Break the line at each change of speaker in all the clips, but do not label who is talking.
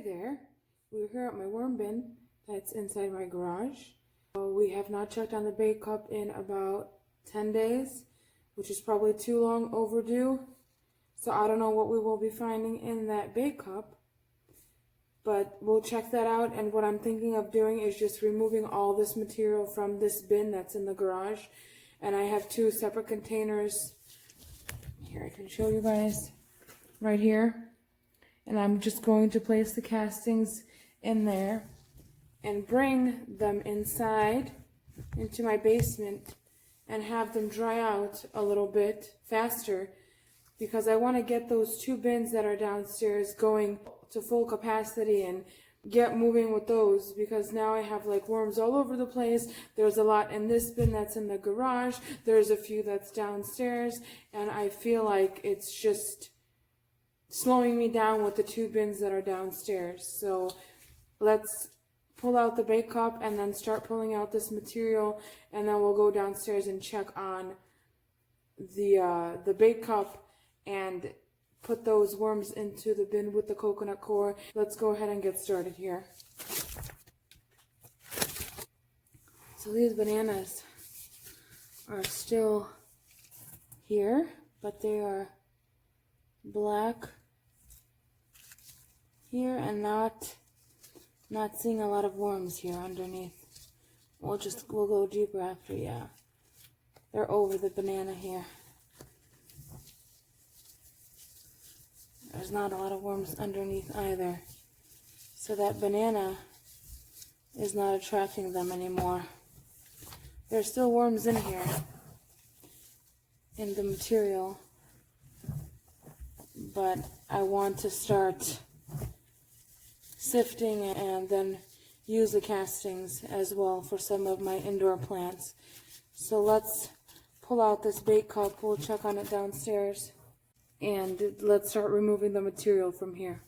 there, we're here at my worm bin that's inside my garage. We have not checked on the bait cup in about 10 days, which is probably too long overdue. So I don't know what we will be finding in that bait cup, but we'll check that out. And what I'm thinking of doing is just removing all this material from this bin that's in the garage. And I have two separate containers. Here, I can show you guys right here. And I'm just going to place the castings in there and bring them inside into my basement and have them dry out a little bit faster, because I want to get those two bins that are downstairs going to full capacity and get moving with those, because now I have like worms all over the place. There's a lot in this bin that's in the garage, there's a few that's downstairs, and I feel like it's just slowing me down with the two bins that are downstairs. So let's pull out the bait cup and then start pulling out this material, and then we'll go downstairs and check on the bait cup and put those worms into the bin with the coconut coir. Let's go ahead and get started here. So these bananas are still here, but they are black here and not seeing a lot of worms here underneath. We'll go deeper after. Yeah, they're over the banana here. There's not a lot of worms underneath either, so that banana is not attracting them anymore. There's still worms in here in the material, but I want to start sifting and then use the castings as well for some of my indoor plants. So let's pull out this bait cup. We'll check on it downstairs, and let's start removing the material from here.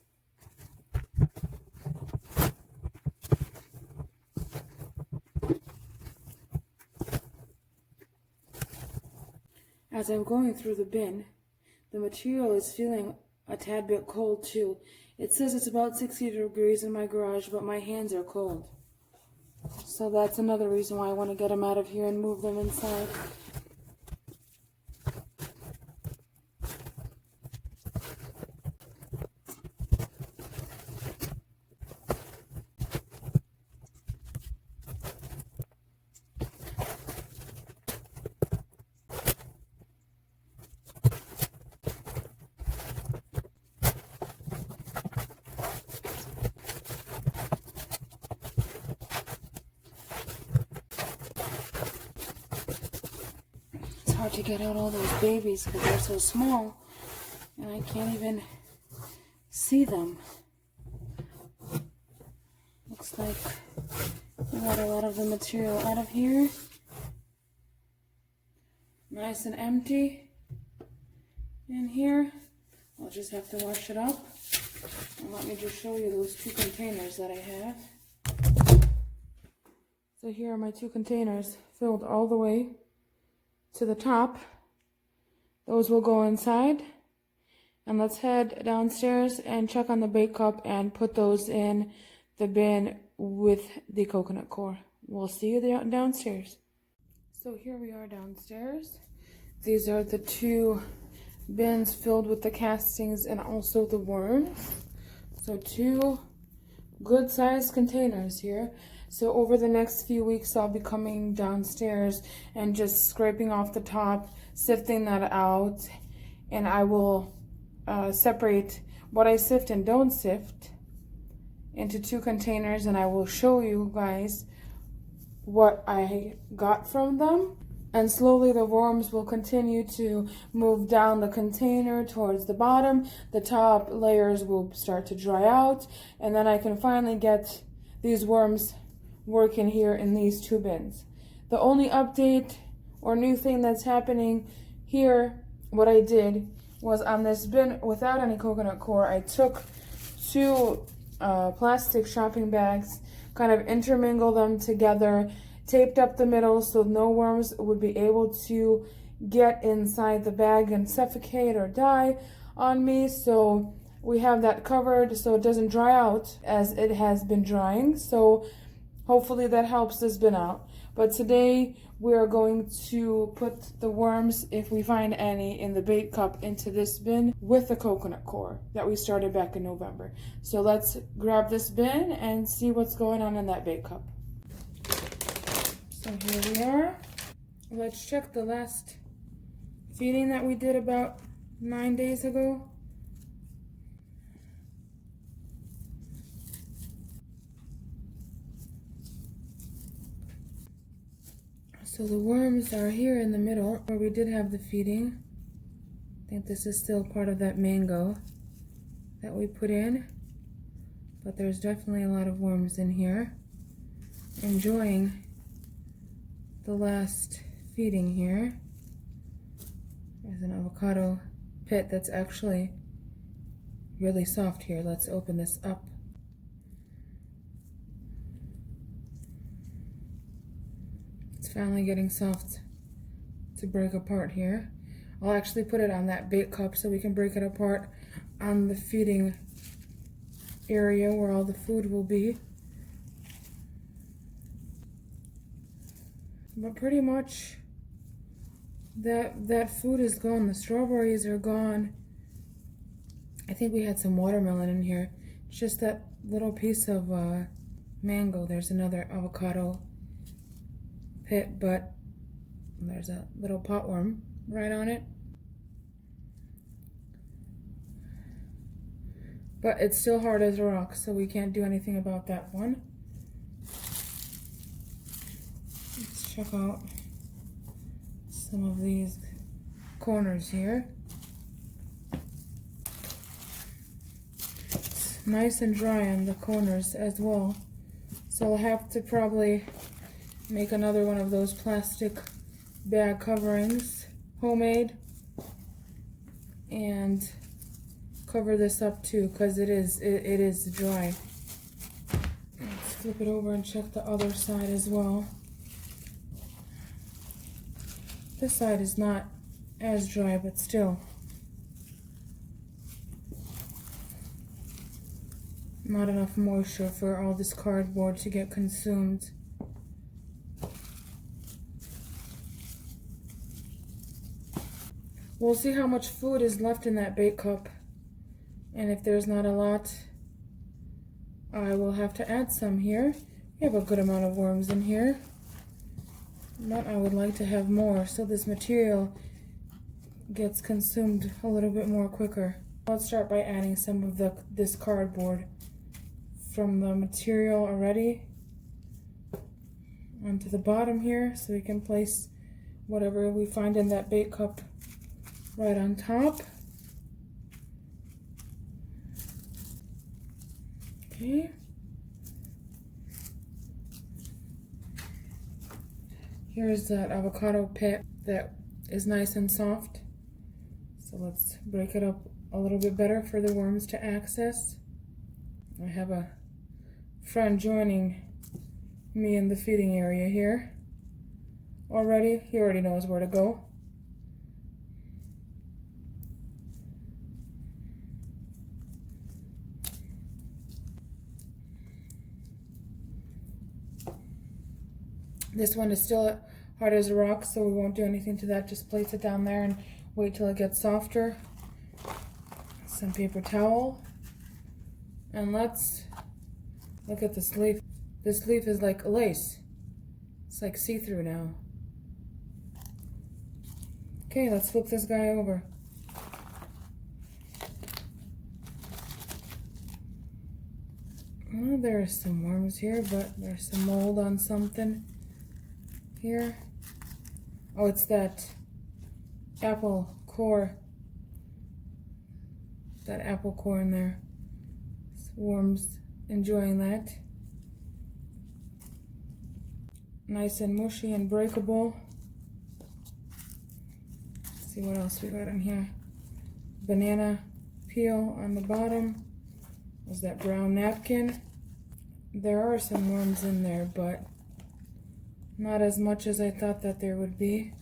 As I'm going through the bin, the material is feeling a tad bit cold too. It says it's about 60 degrees in my garage, but my hands are cold. So that's another reason why I want to get them out of here and move them inside. Hard to get out all those babies because they're so small and I can't even see them. Looks like we got a lot of the material out of here. Nice and empty in here. I'll just have to wash it up. And let me just show you those two containers that I have. So here are my two containers filled all the way to the top. Those will go inside, and let's head downstairs and check on the bait cup and put those in the bin with the coconut coir. We'll see you downstairs. So here we are downstairs. These are the two bins filled with the castings and also the worms. So two good sized containers here. So over the next few weeks, I'll be coming downstairs and just scraping off the top, sifting that out, and I will separate what I sift and don't sift into two containers, and I will show you guys what I got from them. And slowly the worms will continue to move down the container towards the bottom. The top layers will start to dry out, and then I can finally get these worms working here in these two bins. The only update or new thing that's happening here, what I did was on this bin without any coconut coir, I took two plastic shopping bags, kind of intermingle them together, taped up the middle so no worms would be able to get inside the bag and suffocate or die on me. So we have that covered so it doesn't dry out as it has been drying. So hopefully that helps this bin out. But today we are going to put the worms, if we find any, in the bait cup into this bin with the coconut coir that we started back in November. So let's grab this bin and see what's going on in that bait cup. So here we are. Let's check the last feeding that we did about 9 days ago. So the worms are here in the middle where we did have the feeding. I think this is still part of that mango that we put in, but there's definitely a lot of worms in here. Enjoying the last feeding here. There's an avocado pit that's actually really soft here. Let's open this up. It's finally getting soft to break apart here. I'll actually put it on that bait cup so we can break it apart on the feeding area where all the food will be. But pretty much that food is gone. The strawberries are gone. I think we had some watermelon in here. It's just that little piece of mango. There's another avocado pit, but there's a little potworm right on it. But it's still hard as a rock, so we can't do anything about that one. Let's check out some of these corners here. It's nice and dry on the corners as well. So I'll have to probably make another one of those plastic bag coverings, homemade, and cover this up too, because it is dry. Let's flip it over and check the other side as well. This side is not as dry, but still not enough moisture for all this cardboard to get consumed. We'll see how much food is left in that bait cup, and if there's not a lot, I will have to add some here. We have a good amount of worms in here, but I would like to have more so this material gets consumed a little bit more quicker. Let's start by adding some of this cardboard from the material already onto the bottom here, so we can place whatever we find in that bait cup right on top. Okay. Here's that avocado pit that is nice and soft. So let's break it up a little bit better for the worms to access. I have a friend joining me in the feeding area here already. He already knows where to go. This one is still hard as a rock, so we won't do anything to that. Just place it down there and wait till it gets softer. Some paper towel. And let's look at this leaf. This leaf is like lace. It's like see-through now. Okay, let's flip this guy over. Well, there's some worms here, but there's some mold on something here. Oh, it's that apple core. That apple core in there. Worms enjoying that. Nice and mushy and breakable. Let's see what else we got in here. Banana peel on the bottom. There's that brown napkin. There are some worms in there, but not as much as I thought that there would be.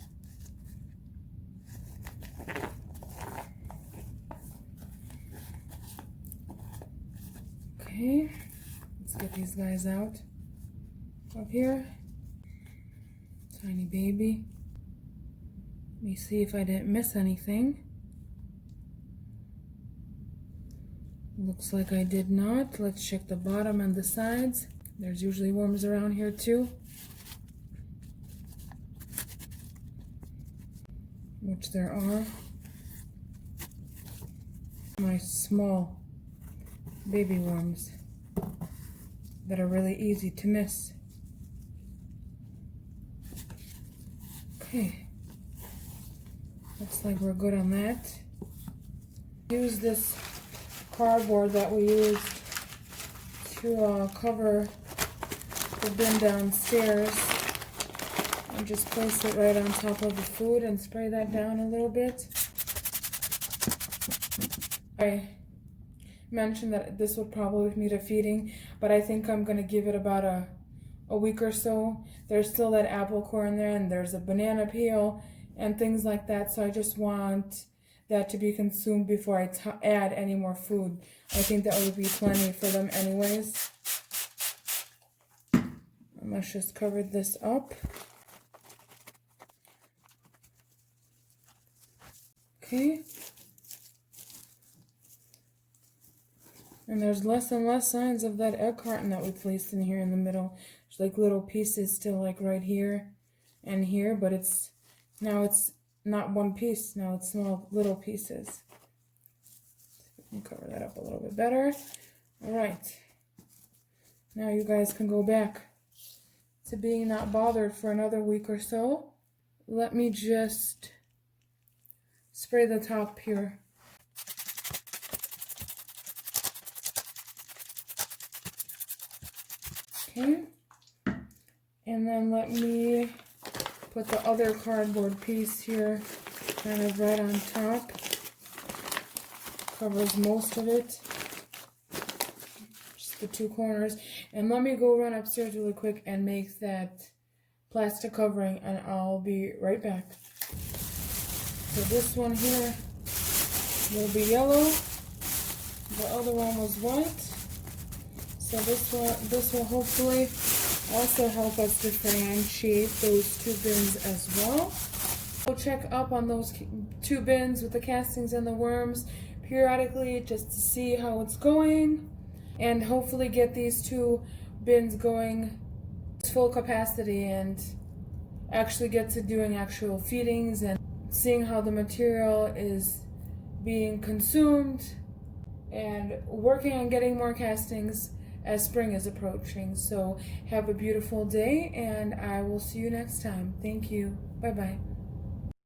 Okay, let's get these guys out up here. Tiny baby. Let me see if I didn't miss anything. Looks like I did not. Let's check the bottom and the sides. There's usually worms around here too, which there are. My small baby worms that are really easy to miss. Okay, looks like we're good on that. Use this cardboard that we used to cover the bin downstairs and just place it right on top of the food and spray that down a little bit. I mentioned that this would probably need a feeding, but I think I'm going to give it about a week or so. There's still that apple core in there, and there's a banana peel and things like that, so I just want that to be consumed before I add any more food. I think that would be plenty for them anyways. And let's just cover this up. Okay. And there's less and less signs of that egg carton that we placed in here in the middle. There's like little pieces still like right here and here, but now it's not one piece. Now it's small little pieces. Let me cover that up a little bit better. All right. Now you guys can go back to being not bothered for another week or so. Let me just spray the top here. Okay, and then let me put the other cardboard piece here kind of right on top. Covers most of it, just the two corners. And let me go run upstairs really quick and make that plastic covering, and I'll be right back. So this one here will be yellow, the other one was white. So this will hopefully also help us differentiate those two bins as well. We'll check up on those two bins with the castings and the worms periodically just to see how it's going, and hopefully get these two bins going to full capacity and actually get to doing actual feedings and seeing how the material is being consumed and working on getting more castings as spring is approaching. So have a beautiful day, and I will see you next time. Thank you. Bye-bye.